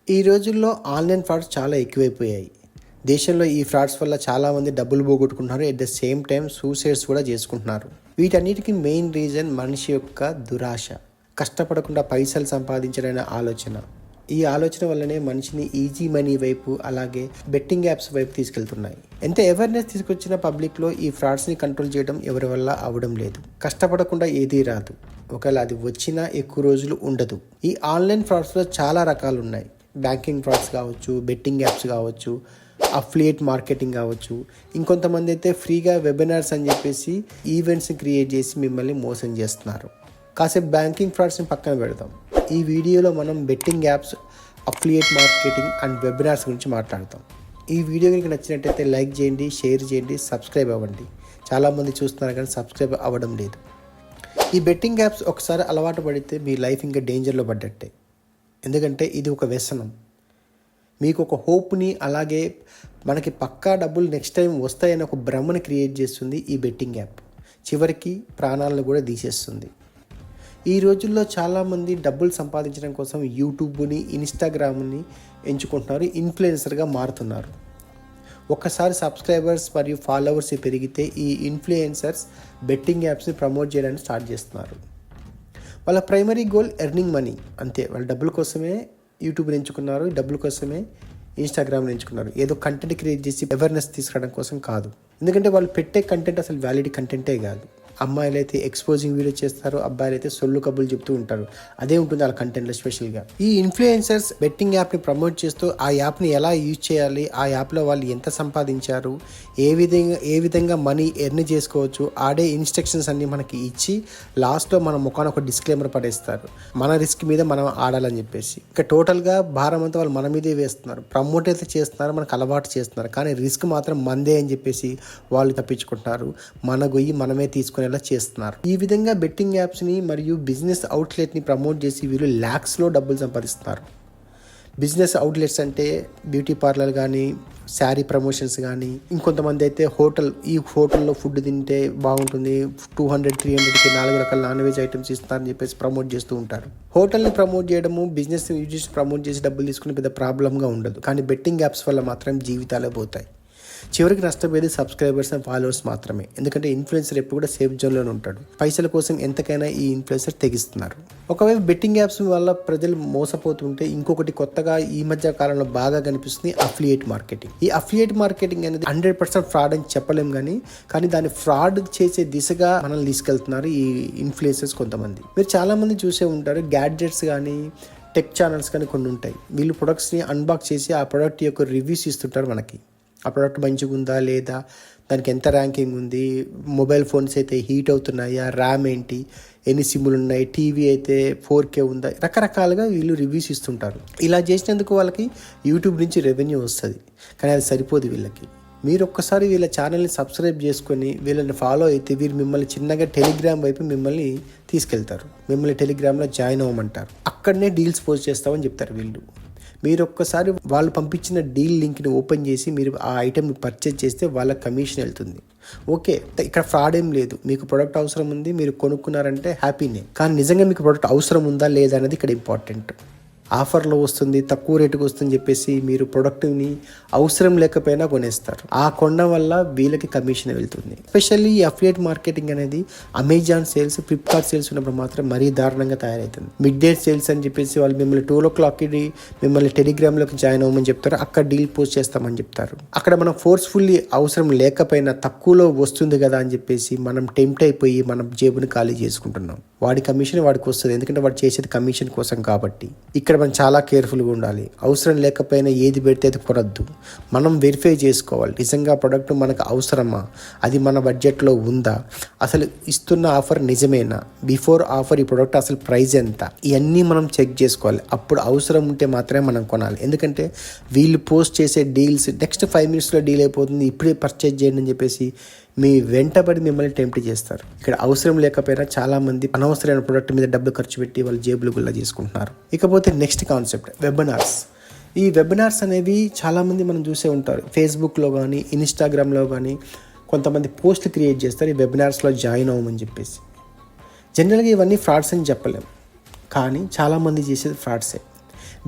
ఈ రోజుల్లో online frauds చాలా ఎక్కువైపోయాయి. దేశంలో ఈ ఫ్రాడ్స్ వల్ల చాలామంది డబ్బులు పోగొట్టుకుంటున్నారు. At the same time suicides కూడా చేసుకుంటున్నారు. వీటన్నిటికీ మెయిన్ రీజన్ మనిషి యొక్క దురాశ, కష్టపడకుండా పైసలు సంపాదించాలనే ఆలోచన. ఈ ఆలోచన వల్లనే మనిషిని ఈజీ మనీ వైపు, అలాగే బెట్టింగ్ యాప్స్ వైపు తీసుకెళ్తున్నాయి. ఎంత అవేర్నెస్ తీసుకొచ్చిన పబ్లిక్లో ఈ ఫ్రాడ్స్ని కంట్రోల్ చేయడం ఎవరి వల్ల అవ్వడం లేదు. కష్టపడకుండా ఏదీ రాదు, ఒకవేళ అది వచ్చినా ఎక్కువ రోజులు ఉండదు. ఈ ఆన్లైన్ ఫ్రాడ్స్లో చాలా రకాలు ఉన్నాయి. బ్యాంకింగ్ ఫ్రాడ్స్ కావచ్చు, బెట్టింగ్ యాప్స్ కావచ్చు, అఫిలియేట్ మార్కెటింగ్ కావచ్చు. ఇంకొంతమంది అయితే ఫ్రీగా వెబినార్స్ అని చెప్పేసి ఈవెంట్స్ని క్రియేట్ చేసి మిమ్మల్ని మోసం చేస్తున్నారు. కాసేపు బ్యాంకింగ్ ఫ్రాడ్స్ని పక్కన పెడదాం. ఈ వీడియోలో మనం betting apps, affiliate marketing and webinars గురించి మాట్లాడతాం. ఈ వీడియో కనుక నచ్చినట్టయితే లైక్ చేయండి, షేర్ చేయండి, సబ్స్క్రైబ్ అవ్వండి. చాలామంది చూస్తున్నారు కానీ సబ్స్క్రైబ్ అవ్వడం లేదు. ఈ బెట్టింగ్ యాప్స్ ఒకసారి అలవాటు పడితే మీ లైఫ్ ఇంకా డేంజర్లో పడ్డట్టే. ఎందుకంటే ఇది ఒక వ్యసనం. మీకు ఒక హోప్ని, అలాగే మనకి పక్కా డబ్బులు నెక్స్ట్ టైం వస్తాయని ఒక భ్రమని క్రియేట్ చేస్తుంది ఈ బెట్టింగ్ యాప్. చివరికి ప్రాణాలను కూడా తీసేస్తుంది. ఈ రోజుల్లో చాలామంది డబ్బులు సంపాదించడం కోసం యూట్యూబ్ని, ఇన్స్టాగ్రామ్ని ఎంచుకుంటున్నారు, ఇన్ఫ్లుయెన్సర్గా మారుతున్నారు. ఒక్కసారి సబ్స్క్రైబర్స్ మరియు ఫాలోవర్స్ పెరిగితే ఈ ఇన్ఫ్లుయెన్సర్స్ బెట్టింగ్ యాప్స్ని ప్రమోట్ చేయడానికి స్టార్ట్ చేస్తున్నారు. వాళ్ళ ప్రైమరీ గోల్ ఎర్నింగ్ మనీ, అంతే. వాళ్ళ డబ్బుల కోసమే యూట్యూబ్ని ఎంచుకున్నారు, డబ్బుల కోసమే ఇన్స్టాగ్రామ్ని ఎంచుకున్నారు. ఏదో కంటెంట్ క్రియేట్ చేసి అవేర్నెస్ తీసుకురావడం కోసం కాదు. ఎందుకంటే వాళ్ళు పెట్టే కంటెంట్ అసలు వ్యాలిడ్ కంటెంటే కాదు. అమ్మాయిలు అయితే ఎక్స్పోజింగ్ వీడియో చేస్తారు, అబ్బాయిలు అయితే సొల్లు కబుర్లు చెప్తూ ఉంటారు. అదే ఉంటుంది వాళ్ళ కంటెంట్లో స్పెషల్గా. ఈ ఇన్ఫ్లుయెన్సర్స్ బెట్టింగ్ యాప్ని ప్రమోట్ చేస్తూ ఆ యాప్ని ఎలా యూజ్ చేయాలి, ఆ యాప్లో వాళ్ళు ఎంత సంపాదించారు, ఏ విధంగా మనీ ఎర్న్ చేసుకోవచ్చు, ఆడే ఇన్స్ట్రక్షన్స్ అన్ని మనకి ఇచ్చి లాస్ట్లో మన ముఖాన్ని ఒక డిస్క్లైమర్ పడేస్తారు. మన రిస్క్ మీద మనం ఆడాలని చెప్పేసి. ఇక టోటల్గా భారం అంతా వాళ్ళు మన మీదే వేస్తున్నారు. ప్రమోట్ అయితే చేస్తున్నారు, మనకు అలవాటు చేస్తున్నారు, కానీ రిస్క్ మాత్రం మందే అని చెప్పేసి వాళ్ళు తప్పించుకుంటున్నారు. మన గొయ్యి మనమే తీసుకునేలా చేస్తున్నారు. ఈ విధంగా బెట్టింగ్ యాప్స్ని మరియు బిజినెస్ అవుట్లెట్ని ప్రమోట్ చేసి వీళ్ళు ల్యాక్స్లో డబ్బులు సంపాదిస్తున్నారు. బిజినెస్ అవుట్లెట్స్ అంటే బ్యూటీ పార్లర్ కానీ, శారీ ప్రమోషన్స్ కానీ, ఇంకొంతమంది అయితే ఈ హోటల్లో ఫుడ్ తింటే బాగుంటుంది, 200-300కి 4 రకాల నాన్ వెజ్ ఐటమ్స్ ఇస్తారని చెప్పేసి ప్రమోట్ చేస్తూ ఉంటారు. హోటల్ని ప్రమోట్ చేయడము, బిజినెస్ యూజ్ చేసి ప్రమోట్ చేసి డబ్బులు తీసుకునే పెద్ద ప్రాబ్లంగా ఉండదు. కానీ బెట్టింగ్ యాప్స్ వల్ల మాత్రం జీవితాలే పోతాయి. చివరికి నష్టపోయేది సబ్స్క్రైబర్స్ అండ్ ఫాలోవర్స్ మాత్రమే. ఎందుకంటే ఇన్ఫ్లుయెన్సర్ ఎప్పుడు కూడా సేఫ్ జోన్లోనే ఉంటాడు. పైసల కోసం ఎంతకైనా ఈ ఇన్ఫ్లుయెన్సర్ తెగిస్తున్నారు. ఒకవైపు బెట్టింగ్ యాప్స్ వల్ల ప్రజలు మోసపోతుంటే, ఇంకొకటి కొత్తగా ఈ మధ్య కాలంలో బాగా కనిపిస్తుంది అఫిలియేట్ మార్కెటింగ్. ఈ అఫిలియేట్ మార్కెటింగ్ అనేది 100% ఫ్రాడ్ అని చెప్పలేం, కానీ దాన్ని ఫ్రాడ్ చేసే దిశగా మనల్ని తీసుకెళ్తున్నారు ఈ ఇన్ఫ్లుయెన్సర్స్ కొంతమంది. మీరు చాలామంది చూసే ఉంటారు, గ్యాడ్జెట్స్ కానీ, టెక్ ఛానల్స్ కానీ కొన్ని ఉంటాయి. వీళ్ళు ప్రొడక్ట్స్ని అన్బాక్స్ చేసి ఆ ప్రొడక్ట్ యొక్క రివ్యూస్ ఇస్తుంటారు మనకి. ఆ ప్రోడక్ట్ మంచిగా ఉందా లేదా, దానికి ఎంత ర్యాంకింగ్ ఉంది, మొబైల్ ఫోన్స్ అయితే హీట్ అవుతున్నాయా, ర్యామ్ ఏంటి, ఎన్ని సిమ్లు ఉన్నాయి, టీవీ అయితే 4K ఉందా, రకరకాలుగా వీళ్ళు రివ్యూస్ ఇస్తుంటారు. ఇలా చేసినందుకు వాళ్ళకి యూట్యూబ్ నుంచి రెవెన్యూ వస్తుంది. కానీ అది సరిపోదు వీళ్ళకి. మీరు ఒక్కసారి వీళ్ళ ఛానల్ని సబ్స్క్రైబ్ చేసుకొని వీళ్ళని ఫాలో అయితే వీళ్ళు మిమ్మల్ని చిన్నగా టెలిగ్రామ్ వైపు మిమ్మల్ని తీసుకెళ్తారు. మిమ్మల్ని టెలిగ్రామ్లో జాయిన్ అవ్వమంటారు. అక్కడనే డీల్స్ పోస్ట్ చేస్తామని చెప్తారు వీళ్ళు. మీరు ఒక్కసారి వాళ్ళు పంపించిన డీల్ లింక్ని ఓపెన్ చేసి మీరు ఆ ఐటెంని పర్చేజ్ చేస్తే వాళ్ళ కమిషన్ వెళ్తుంది. ఓకే, ఇక్కడ ఫ్రాడ్ ఏం లేదు. మీకు ప్రొడక్ట్ అవసరం ఉంది, మీరు కొనుక్కున్నారంటే హ్యాపీనే. కానీ నిజంగా మీకు ప్రొడక్ట్ అవసరం ఉందా లేదా అనేది ఇక్కడ ఇంపార్టెంట్. ఆఫర్లో వస్తుంది, తక్కువ రేటుకి వస్తుందని చెప్పేసి మీరు ప్రొడక్ట్ని అవసరం లేకపోయినా కొనేస్తారు. ఆ కొనడం వల్ల వీళ్ళకి కమిషన్ వెళ్తుంది. ఎస్పెషల్లీ ఈ అఫిలియేట్ మార్కెటింగ్ అనేది అమెజాన్ సేల్స్, ఫ్లిప్కార్ట్ సేల్స్ ఉన్నప్పుడు మాత్రం మరీ దారుణంగా తయారవుతుంది. మిడ్ డే సేల్స్ అని చెప్పేసి వాళ్ళు మిమ్మల్ని 2 మిమ్మల్ని టెలిగ్రామ్లోకి జాయిన్ అవ్వమని చెప్తారు. అక్కడ డీల్ పోస్ట్ చేస్తామని చెప్తారు. అక్కడ మనం ఫోర్స్ఫుల్లీ అవసరం లేకపోయినా తక్కువలో వస్తుంది కదా అని చెప్పేసి మనం టెంప్ట్ అయిపోయి మనం జేబుని ఖాళీ చేసుకుంటున్నాం. వాడి కమిషన్ వాడికి వస్తుంది, ఎందుకంటే వాడు చేసేది కమిషన్ కోసం కాబట్టి. ఇక్కడ మనం చాలా కేర్ఫుల్గా ఉండాలి. అవసరం లేకపోయినా ఏది పెడితే అది కొనద్దు. మనం వెరిఫై చేసుకోవాలి, నిజంగా ప్రోడక్ట్ మనకు అవసరమా, అది మన బడ్జెట్లో ఉందా, అసలు ఇస్తున్న ఆఫర్ నిజమేనా, బిఫోర్ ఆఫర్ ఈ ప్రోడక్ట్ అసలు ప్రైస్ ఎంత, ఇవన్నీ మనం చెక్ చేసుకోవాలి. అప్పుడు అవసరం ఉంటే మాత్రమే మనం కొనాలి. ఎందుకంటే వీళ్ళు పోస్ట్ చేసే డీల్స్ నెక్స్ట్ 5 minutesలో డీల్ అయిపోతుంది, ఇప్పుడే పర్చేజ్ చేయండి అని చెప్పేసి మీ వెంటబడి మిమ్మల్ని టెంప్ట్ చేస్తారు. ఇక్కడ అవసరం లేకపోయినా చాలామంది అనవసరమైన ప్రోడక్ట్ మీద డబ్బులు ఖర్చు పెట్టి వాళ్ళు జేబులు గుల్లా చేసుకుంటున్నారు. ఇకపోతే నెక్స్ట్ కాన్సెప్ట్ వెబినార్స్. ఈ వెబినార్స్ అనేవి చాలామంది మనం చూసే ఉంటారు. ఫేస్బుక్లో కానీ, ఇన్స్టాగ్రామ్లో కానీ కొంతమంది పోస్టులు క్రియేట్ చేస్తారు ఈ వెబినార్స్లో జాయిన్ అవ్వమని చెప్పేసి. జనరల్గా ఇవన్నీ ఫ్రాడ్స్ అని చెప్పలేం, కానీ చాలామంది చేసేది ఫ్రాడ్సే.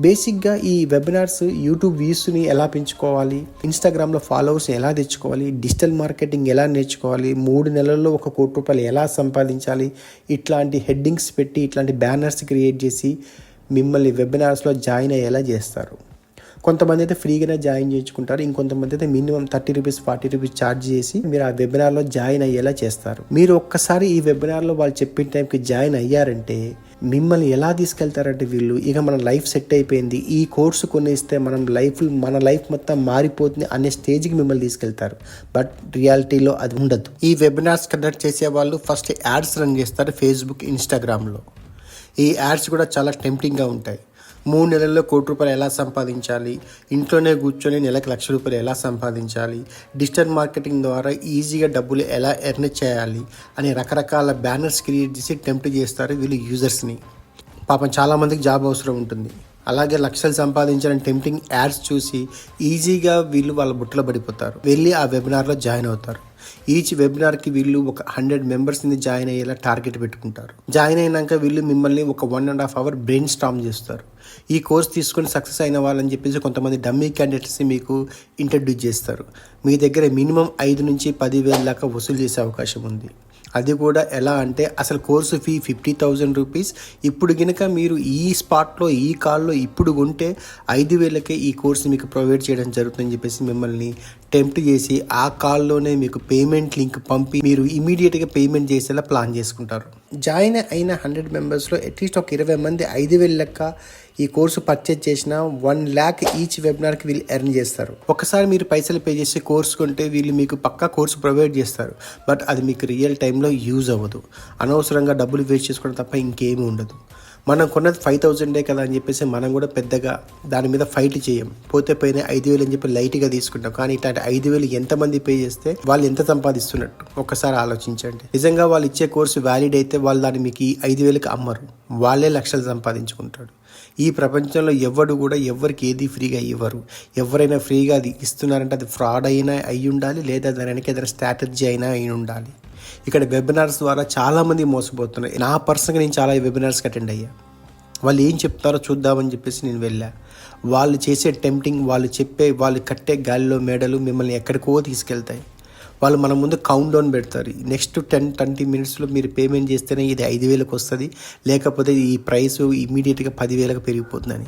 బేసిక్గా ఈ వెబినార్స్ యూట్యూబ్ వ్యూస్ని ఎలా పెంచుకోవాలి, ఇన్స్టాగ్రామ్లో ఫాలోవర్స్ని ఎలా తెచ్చుకోవాలి, డిజిటల్ మార్కెటింగ్ ఎలా నేర్చుకోవాలి, 3 నెలల్లో ₹1,00,00,000 ఎలా సంపాదించాలి, ఇట్లాంటి హెడ్డింగ్స్ పెట్టి ఇట్లాంటి బ్యానర్స్ క్రియేట్ చేసి మిమ్మల్ని వెబినార్స్లో జాయిన్ అయ్యేలా చేస్తారు. కొంతమంది అయితే ఫ్రీగానే జాయిన్ చేయించుకుంటారు, ఇంకొంతమంది అయితే మినిమం ₹30 ₹40 ఛార్జ్ చేసి మీరు ఆ వెబినార్లో జాయిన్ అయ్యేలా చేస్తారు. మీరు ఒక్కసారి ఈ వెబినార్లో వాళ్ళు చెప్పిన టైంకి జాయిన్ అయ్యారంటే మిమ్మల్ని ఎలా తీసుకెళ్తారంటే వీళ్ళు ఇక మన లైఫ్ సెట్ అయిపోయింది, ఈ కోర్సు కొనేస్తే మన లైఫ్ మొత్తం మారిపోతుంది అనే స్టేజ్కి మిమ్మల్ని తీసుకెళ్తారు. బట్ రియాలిటీలో అది ఉండదు. ఈ వెబినార్స్ కండక్ట్ చేసే వాళ్ళు ఫస్ట్ యాడ్స్ రన్ చేస్తారు ఫేస్బుక్, ఇన్స్టాగ్రామ్లో. ఈ యాడ్స్ కూడా చాలా టెంప్టింగ్గా ఉంటాయి. 3 నెలల్లో ₹1,00,00,000 ఎలా సంపాదించాలి, ఇంట్లోనే కూర్చొని నెలకు ₹1,00,000 ఎలా సంపాదించాలి, డిజిటల్ మార్కెటింగ్ ద్వారా ఈజీగా డబ్బులు ఎలా ఎర్న్ చేయాలి అని రకరకాల బ్యానర్స్ క్రియేట్ చేసి టెంప్ట్ చేస్తారు వీళ్ళు యూజర్స్ని. పాపం చాలామందికి జాబ్ అవసరం ఉంటుంది. అలాగే లక్షలు సంపాదించాలని టెంప్టింగ్ యాడ్స్ చూసి ఈజీగా వీళ్ళు వాళ్ళ బుట్టలో పడిపోతారు. వెళ్ళి ఆ వెబినార్లో జాయిన్ అవుతారు. ఈచ్ వెబినార్కి వీళ్ళు ఒక 100 మెంబర్స్ని జాయిన్ అయ్యేలా టార్గెట్ పెట్టుకుంటారు. జాయిన్ అయినాక వీళ్ళు మిమ్మల్ని ఒక 1.5 hour బ్రెయిన్ స్టార్మ్ చేస్తారు. ఈ కోర్స్ తీసుకొని సక్సెస్ అయిన వాళ్ళని చెప్పేసి కొంతమంది డమ్మీ క్యాండిడేట్స్ని మీకు ఇంట్రడ్యూస్ చేస్తారు. మీ దగ్గర మినిమం 5 నుంచి 10,000 దాకా వసూలు చేసే అవకాశం ఉంది. అది కూడా ఎలా అంటే అసలు కోర్సు ఫీ ₹50,000. ఇప్పుడు కనుక మీరు ఈ స్పాట్లో ఈ కాల్లో ఇప్పుడు కొంటే 5,000కే ఈ కోర్సు మీకు ప్రొవైడ్ చేయడం జరుగుతుందని చెప్పేసి మిమ్మల్ని టెంప్ట్ చేసి ఆ కాల్లోనే మీకు పేమెంట్ లింక్ పంపి మీరు ఇమీడియట్గా పేమెంట్ చేసేలా ప్లాన్ చేసుకుంటారు. జాయిన్ అయిన 100 మెంబర్స్లో అట్లీస్ట్ ఒక 20 మంది 5,000 లెక్క ఈ కోర్సు పర్చేజ్ చేసిన 1,00,000 ఈచ్ వెబినార్కి వీళ్ళు ఎర్న్ చేస్తారు. ఒకసారి మీరు పైసలు పే చేసి కోర్సు కొంటే వీళ్ళు మీకు పక్కా కోర్సు ప్రొవైడ్ చేస్తారు. బట్ అది మీకు రియల్ టైంలో యూజ్ అవ్వదు. అనవసరంగా డబ్బులు వేస్ట్ చేసుకోవడం తప్ప ఇంకేమీ ఉండదు. మనం కొన్నది 5,000 కదా అని చెప్పేసి మనం కూడా పెద్దగా దాని మీద ఫైట్ చేయం. పోతే పోయిన 5,000 అని చెప్పి లైట్గా తీసుకుంటాం. కానీ ఇట్లాంటి 5,000 ఎంతమంది పే చేస్తే వాళ్ళు ఎంత సంపాదిస్తున్నట్టు ఒక్కసారి ఆలోచించండి. నిజంగా వాళ్ళు ఇచ్చే కోర్సు వ్యాలిడ్ అయితే వాళ్ళు దాన్ని మీకు ఈ 5,000కి అమ్మరు. వాళ్ళే లక్షలు సంపాదించుకుంటాడు. ఈ ప్రపంచంలో ఎవడు కూడా ఎవరికి ఏది ఫ్రీగా ఇవ్వరు. ఎవరైనా ఫ్రీగా అది ఇస్తున్నారంటే అది ఫ్రాడ్ అయినా అయి ఉండాలి, లేదా దాని వెనక ఏదైనా స్ట్రాటజీ అయినా అయి ఉండాలి. ఇక్కడ వెబినార్స్ ద్వారా చాలామంది మోసపోతున్నారు. నా పర్సనల్గా నేను చాలా వెబినార్స్కి అటెండ్ అయ్యా. వాళ్ళు ఏం చెప్తారో చూద్దామని చెప్పేసి నేను వెళ్ళా. వాళ్ళు చేసే టెంప్టింగ్, వాళ్ళు కట్టే గాలిలో మేడలు మిమ్మల్ని ఎక్కడికో తీసుకెళ్తాయి. వాళ్ళు మన ముందు కౌంట్ డౌన్ పెడతారు. నెక్స్ట్ 10-20 మినిట్స్లో మీరు పేమెంట్ చేస్తేనే ఇది 5,000కి వస్తుంది, లేకపోతే ఈ ప్రైస్ ఇమీడియట్గా 10,000కి పెరిగిపోతుందని.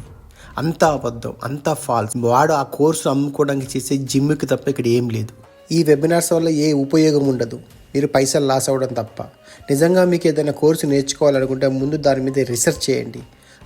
అంతా అబద్ధం, అంతా ఫాల్స్. వాడు ఆ కోర్సు అమ్ముకోవడానికి చేసే జిమ్కి తప్ప ఇక్కడ ఏం లేదు. ఈ వెబినార్స్ వల్ల ఏ ఉపయోగం ఉండదు, మీరు పైసలు లాస్ అవ్వడం తప్ప. నిజంగా మీకు ఏదైనా కోర్సు నేర్చుకోవాలనుకుంటే ముందు దాని మీద రీసెర్చ్ చేయండి,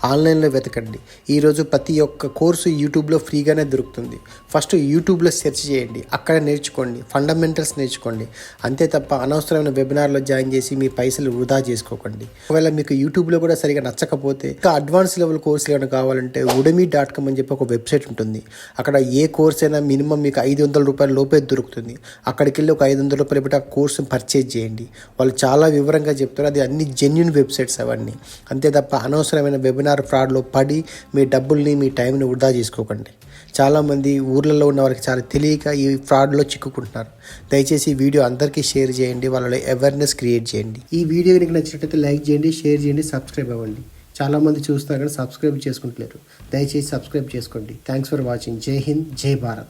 ఆన్లైన్లో వెతకండి. ఈరోజు ప్రతి ఒక్క కోర్సు యూట్యూబ్లో ఫ్రీగానే దొరుకుతుంది. ఫస్ట్ యూట్యూబ్లో సెర్చ్ చేయండి, అక్కడ నేర్చుకోండి, ఫండమెంటల్స్ నేర్చుకోండి. అంతే తప్ప అనవసరమైన వెబినార్లో జాయిన్ చేసి మీ పైసలు వృధా చేసుకోకండి. ఒకవేళ మీకు యూట్యూబ్లో కూడా సరిగా నచ్చకపోతే ఇంకా అడ్వాన్స్ లెవెల్ కోర్సులు ఏమైనా కావాలంటే udemy.com అని చెప్పి ఒక వెబ్సైట్ ఉంటుంది. అక్కడ ఏ కోర్స్ అయినా మినిమం మీకు ₹500 లోపే దొరుకుతుంది. అక్కడికి వెళ్ళి ఒక ₹500 పెట్టి ఆ కోర్సును పర్చేజ్ చేయండి. వాళ్ళు చాలా వివరంగా చెప్తారు. అది అన్ని జెన్యూన్ వెబ్సైట్స్ అవన్నీ. అంతే తప్ప అనవసరమైన వెబినార్ ఫ్రాడ్లో పడి మీ డబ్బుల్ని మీ టైంని వృధా చేసుకోకండి. చాలామంది ఊర్లలో ఉన్న వాళ్ళకి చాలా తెలియక ఈ ఫ్రాడ్లో చిక్కుకుంటున్నారు. దయచేసి ఈ వీడియో అందరికీ షేర్ చేయండి, వాళ్ళలో అవేర్నెస్ క్రియేట్ చేయండి. ఈ వీడియో కనుక నచ్చినట్లయితే లైక్ చేయండి, షేర్ చేయండి, సబ్స్క్రైబ్ అవ్వండి. చాలామంది చూస్తారు కానీ సబ్స్క్రైబ్ చేసుకుంటలేరు. దయచేసి సబ్స్క్రైబ్ చేసుకోండి. Thanks for watching. జై హింద్, జై భారత్.